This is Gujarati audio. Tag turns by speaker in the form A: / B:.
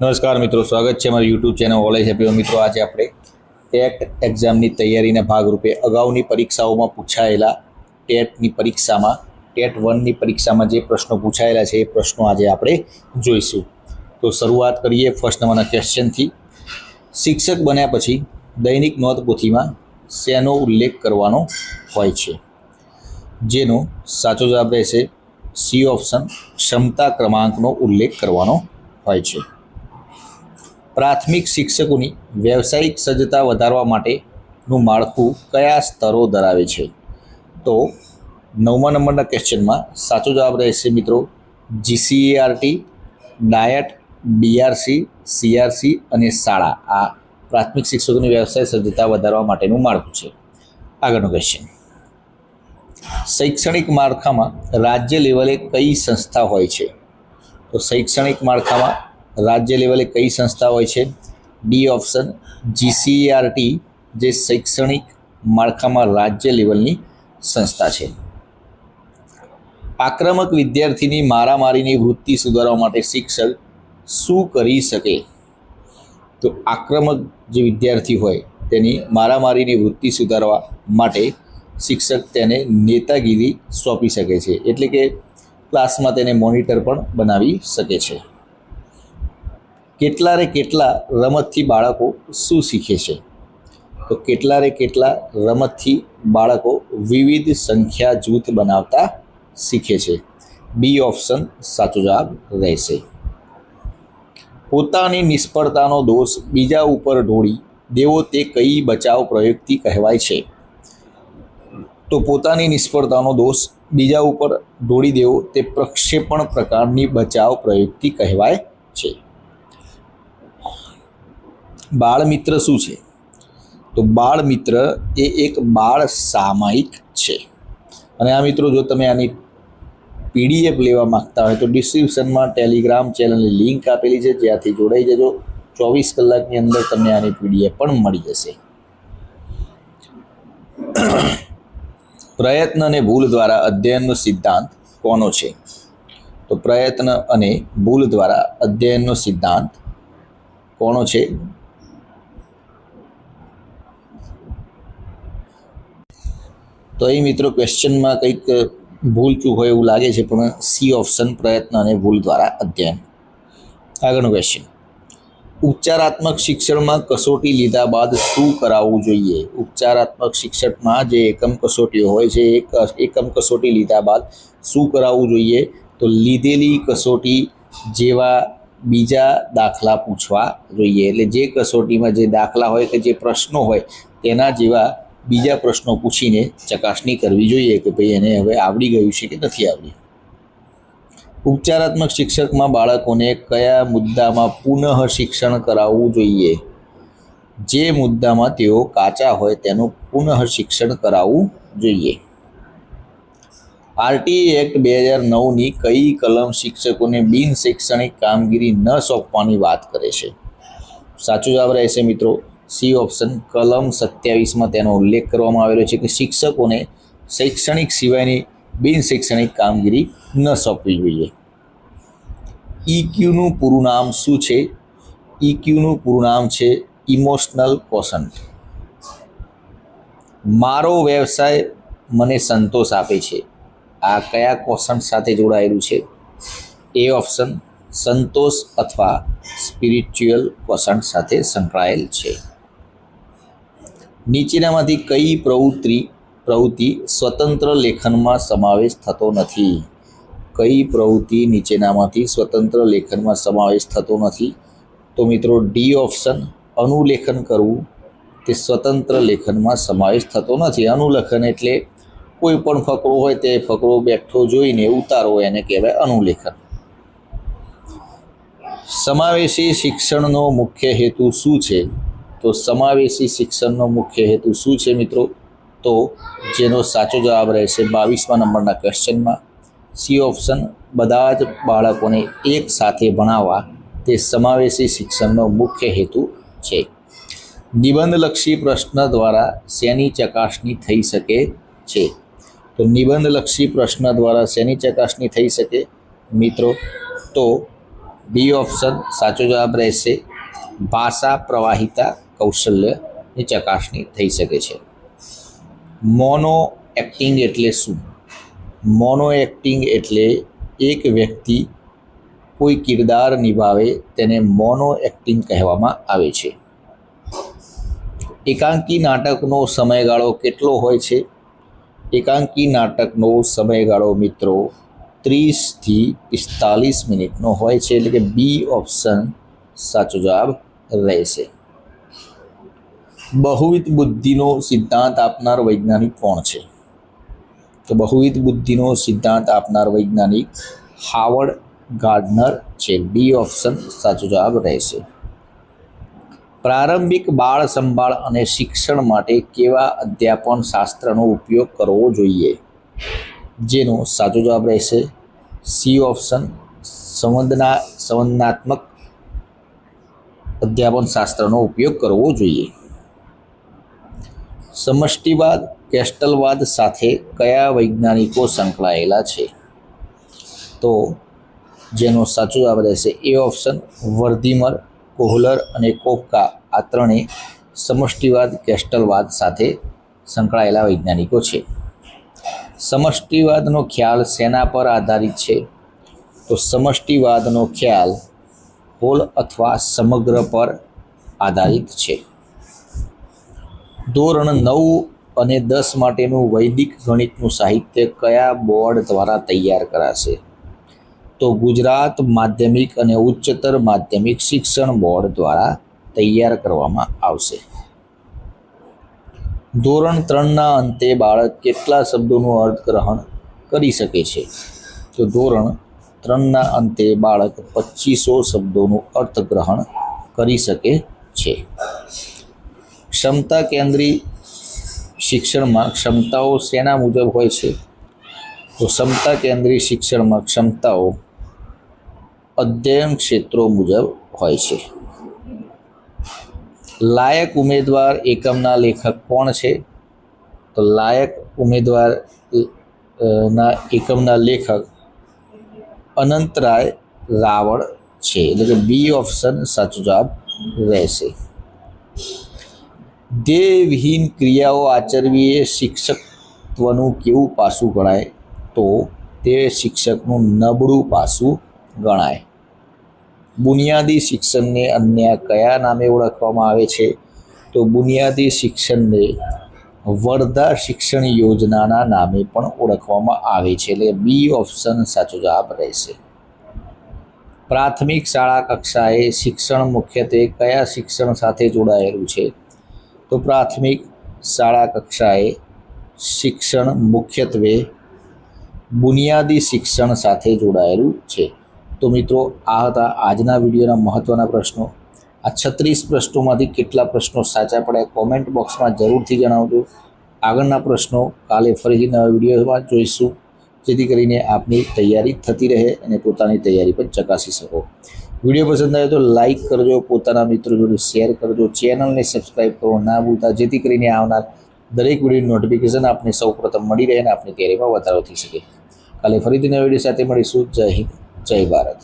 A: નમસ્કાર મિત્રો, સ્વાગત છે અમારી યુટ્યુબ ચેનલ ઓલેજ હેપી. મિત્રો, આજે આપણે ટેટ એક્ઝામની તૈયારીના ભાગરૂપે અગાઉની પરીક્ષાઓમાં પૂછાયેલા ટેટની પરીક્ષામાં ટેટ 1ની પરીક્ષામાં જે પ્રશ્નો પૂછાયેલા છે એ પ્રશ્નો આજે આપણે જોઈશું. તો શરૂઆત કરીએ ફર્સ્ટ નંબરના ક્વેશ્ચનથી. શિક્ષક બન્યા પછી દૈનિક નોંધપોથીમાં શેનો ઉલ્લેખ કરવાનો હોય છે? જેનો સાચો જવાબ રહેશે સી ઓપ્શન, ક્ષમતા ક્રમાંકનો ઉલ્લેખ કરવાનો હોય છે. પ્રાથમિક શિક્ષકોની વ્યવસાયિક સજ્જતા વધારવા માટેનું માળખું કયા સ્તરો ધરાવે છે? તો 9મા નંબરના ક્વેશ્ચનમાં સાચો જવાબ રહેશે મિત્રો જીસીએઆરટી, ડાયટ, બીઆરસી, સીઆરસી અને શાળા. આ પ્રાથમિક શિક્ષકોની વ્યવસાય સજ્જતા વધારવા માટેનું માળખું છે. આગળનો ક્વેશ્ચન. શૈક્ષણિક માળખામાં રાજ્ય લેવલે કઈ સંસ્થા હોય છે? તો શૈક્ષણિક માળખામાં રાજ્ય લેવલે કઈ સંસ્થા હોય છે? ડી ઓપ્શન, જીસીઆરટી, જે શૈક્ષણિક માળખામાં રાજ્ય લેવલની સંસ્થા છે. આક્રમક વિદ્યાર્થીની મારામારીની વૃત્તિ સુધારવા માટે શિક્ષક શું કરી શકે? તો આક્રમક જે વિદ્યાર્થી હોય તેની મારામારીની વૃત્તિ સુધારવા માટે શિક્ષક તેને નેતાગીરી સોંપી શકે છે, એટલે કે ક્લાસમાં તેને મોનિટર પણ બનાવી શકે છે. કેટલા રે કેટલા રમતથી બાળકો શું શીખે છે? તો કેટલા રે કેટલા રમતથી બાળકો વિવિધ સંખ્યા જૂથ બનાવતા શીખે છે. બી ઓપ્શન સાચો જવાબ રહેશે. પોતાની નિષ્ફળતાનો દોષ બીજા ઉપર ઢોળી દેવો તે કઈ બચાવ પ્રયુક્તિ કહેવાય છે? તો પોતાની નિષ્ફળતાનો દોષ બીજા ઉપર ઢોળી દેવો તે પ્રક્ષેપણ પ્રકારની બચાવ પ્રયુક્તિ કહેવાય છે. બાળમિત્ર શું છે? તો બાળમિત્ર એ એક બાળ સામાયિક છે. અને આ મિત્રો, જો તમે આની પીડીએફ લેવા માગતા હોય તો ડિસ્ક્રિપ્શનમાં ટેલિગ્રામ ચેનલની લિંક આપેલી છે, જ્યાંથી જોડાઈ જજો. 24 કલાકની અંદર તમને આની પીડીએફ પણ મળી જશે. પ્રયત્ન અને ભૂલ દ્વારા અધ્યયનનો સિદ્ધાંત કોનો છે? તો પ્રયત્ન અને ભૂલ દ્વારા અધ્યયનનો સિદ્ધાંત કોનો છે? તો અહીં મિત્રો ક્વેશ્ચનમાં કંઈક ભૂલચૂક હોય એવું લાગે છે, પણ સી ઓપ્શન, પ્રયત્ન અને ભૂલ દ્વારા અધ્યયન. આગળનો ક્વેશ્ચન. ઉપચારાત્મક શિક્ષણમાં કસોટી લીધા બાદ શું કરાવવું જોઈએ? ઉપચારાત્મક શિક્ષણમાં જે એકમ કસોટીઓ હોય છે, એકમ કસોટી લીધા બાદ શું કરાવવું જોઈએ? તો લીધેલી કસોટી જેવા બીજા દાખલા પૂછવા જોઈએ. એટલે જે કસોટીમાં જે દાખલા હોય કે જે પ્રશ્નો હોય તેના જેવા બીજા પ્રશ્નો પૂછીને ચકાસણી કરવી જોઈએ કે ભાઈ એને હવે આવડી ગયું છે કે નથી આવડ્યું. ઉપચારાત્મક શિક્ષકમાં બાળકોને કયા મુદ્દામાં પુનઃ શિક્ષણ કરાવવું જોઈએ? જે મુદ્દામાં તેઓ કાચા હોય તેનું પુનઃ શિક્ષણ કરાવવું જોઈએ. આરટીઈ એક્ટ 2009ની કઈ કલમ શિક્ષકોને બિન શૈક્ષણિક કામગીરી ન સોંપવાની વાત કરે છે? સાચો જવાબ રહેશે મિત્રો સી ઓપ્શન, કલમ 27માં તેનો ઉલ્લેખ કરવામાં આવેલો છે કે શિક્ષકોને શૈક્ષણિક સિવાયની બિન શૈક્ષણિક કામગીરી ન સોંપવી જોઈએ. ઇક્યુનું પૂરું નામ શું છે? ઇક્યુનું પૂરું નામ છે ઇમોશનલ કોશન્ટ. મારો વ્યવસાય મને સંતોષ આપે છે. આ કયા કોશન્ટ સાથે જોડાયેલું છે? એ ઓપ્શન, સંતોષ અથવા સ્પિરિચ્યુઅલ કોશન્ટ સાથે સંકળાયેલ છે. નીચેનામાંથી કઈ પ્રવૃત્તિ સ્વતંત્ર લેખનમાં સમાવેશ થતો નથી? કઈ પ્રવૃત્તિ નીચેનામાંથી સ્વતંત્ર લેખનમાં સમાવેશ થતો નથી? તો મિત્રો ડી ઓપ્શન, અનુલેખન કરવું તે સ્વતંત્ર લેખનમાં સમાવેશ થતો નથી. અનુલેખન એટલે કોઈ પણ ફકરો હોય તે ફકરો બેઠો જોઈને ઉતારો, એને કહેવાય અનુલેખન. સમાવેશી શિક્ષણનો મુખ્ય હેતુ શું છે? તો સમાવેશી શિક્ષણનો મુખ્ય હેતુ શું છે મિત્રો? તો જેનો સાચો જવાબ રહેશે 22મા નંબરના ક્વેશ્ચનમાં સી ઓપ્શન, બધા જ બાળકોને એક સાથે ભણાવવા તે સમાવેશી શિક્ષણનો મુખ્ય હેતુ છે. નિબંધલક્ષી પ્રશ્ન દ્વારા શેની ચકાસણી થઈ શકે છે? તો નિબંધલક્ષી પ્રશ્ન દ્વારા શેની ચકાસણી થઈ શકે મિત્રો? તો બી ઓપ્શન સાચો જવાબ રહેશે ભાષા પ્રવાહિતા કૌશલ્યની ચકાસણી થઈ શકે છે. મોનો એક્ટિંગ એટલે શું? મોનો એક્ટિંગ એટલે એક વ્યક્તિ કોઈ કિરદાર નિભાવે તેને મોનો એક્ટિંગ કહેવામાં આવે છે. એકાંકી નાટકનો સમયગાળો કેટલો હોય છે? એકાંકી નાટકનો સમયગાળો મિત્રો 30 થી 45 મિનિટનો હોય છે, એટલે કે બી ઓપ્શન સાચો જવાબ રહેશે. બહુવિધ બુદ્ધિનો સિદ્ધાંત આપનાર વૈજ્ઞાનિક કોણ છે? તો બહુવિધ બુદ્ધિનો સિદ્ધાંત આપનાર વૈજ્ઞાનિક હાવર્ડ ગાર્ડનર છે. બી ઓપ્શન સાચો જવાબ રહેશે. પ્રારંભિક બાળ સંભાળ અને શિક્ષણ માટે કેવા અધ્યાપન શાસ્ત્રનો ઉપયોગ કરવો જોઈએ? જેનો સાચો જવાબ રહેશે સી ઓપ્શન સંવેદનાત્મક અધ્યાપન શાસ્ત્રનો ઉપયોગ કરવો જોઈએ. સમષ્ટિવાદ ગેસ્ટલવાદ સાથે કયા વૈજ્ઞાનિકો સંકળાયેલા છે? તો જેનો સાચો જવાબ રહેશે એ ઓપ્શન વર્ધીમર, કોહલર અને કોપકા. આ ત્રણેય સમષ્ટિવાદ ગેસ્ટલવાદ સાથે સંકળાયેલા વૈજ્ઞાનિકો છે. સમષ્ટિવાદનો ખ્યાલ શેના પર આધારિત છે? તો સમષ્ટિવાદનો ખ્યાલ હોલ અથવા સમગ્ર પર આધારિત છે. ધોરણ 9 અને 10 માટેનું વૈદિક ગણિતનું સાહિત્ય કયા બોર્ડ દ્વારા તૈયાર કરાશે? તો ગુજરાત માધ્યમિક અને ઉચ્ચતર માધ્યમિક શિક્ષણ બોર્ડ દ્વારા તૈયાર કરવામાં આવશે. ધોરણ 3ના અંતે બાળક કેટલા શબ્દોનું અર્થગ્રહણ કરી શકે છે? તો ધોરણ 3ના અંતે બાળક 2500 શબ્દોનું અર્થગ્રહણ કરી શકે છે. ક્ષમતા કેન્દ્રી શિક્ષણમાં ક્ષમતાઓ શેના મુજબ હોય છે? તો ક્ષમતા કેન્દ્રી શિક્ષણમાં ક્ષમતાઓ અધ્યયન ક્ષેત્રો મુજબ હોય છે. લાયક ઉમેદવાર એકમના લેખક કોણ છે? તો લાયક ઉમેદવાર ના એકમના લેખક અનંતરાય રાવળ છે, એટલે કે બી ઓપ્શન સાચો જવાબ રહેશે. ધ્યેયવિહીન ક્રિયાઓ આચરવી એ શિક્ષકત્વનું કેવું પાસું ગણાય? તો તે શિક્ષકનું નબળું પાસું ગણાય. બુનિયાદી શિક્ષણને અન્ય કયા નામે ઓળખવામાં આવે છે? તો બુનિયાદી શિક્ષણને વર્ધા શિક્ષણ યોજનાના નામે પણ ઓળખવામાં આવે છે, એટલે બી ઓપ્શન સાચો જવાબ રહેશે. પ્રાથમિક શાળા કક્ષાએ શિક્ષણ મુખ્યત્વે કયા શિક્ષણ સાથે જોડાયેલું છે? તો પ્રાથમિક શાળા કક્ષાએ શિક્ષણ મુખ્યત્વે બુનિયાદી શિક્ષણ સાથે જોડાયેલું છે. તો મિત્રો આ હતા આજના વિડીયોના મહત્ત્વના પ્રશ્નો. આ 36 પ્રશ્નોમાંથી કેટલા પ્રશ્નો સાચા પડ્યા કોમેન્ટ બોક્સમાં જરૂરથી જણાવજો. આગળના પ્રશ્નો કાલે ફરીથી નવા વિડીયોમાં જોઈશું, જેથી કરીને આપની તૈયારી થતી રહે અને પોતાની તૈયારી પણ ચકાસી શકો. વિડીયો પસંદ આવે તો લાઇક કરજો, પોતાના મિત્રો જોડે શેર કરજો, ચેનલને સબસ્ક્રાઈબ કરો ના ભૂલતા, જેથી કરીને આવનાર દરેક વિડીયોની નોટિફિકેશન આપને સૌપ્રથમ મળી રહે અને આપની તૈયારીમાં વધારો થઈ શકે. કાલે ફરીથી નવા વિડીયો સાથે મળીશું. જય હિન્દ, જય ભારત.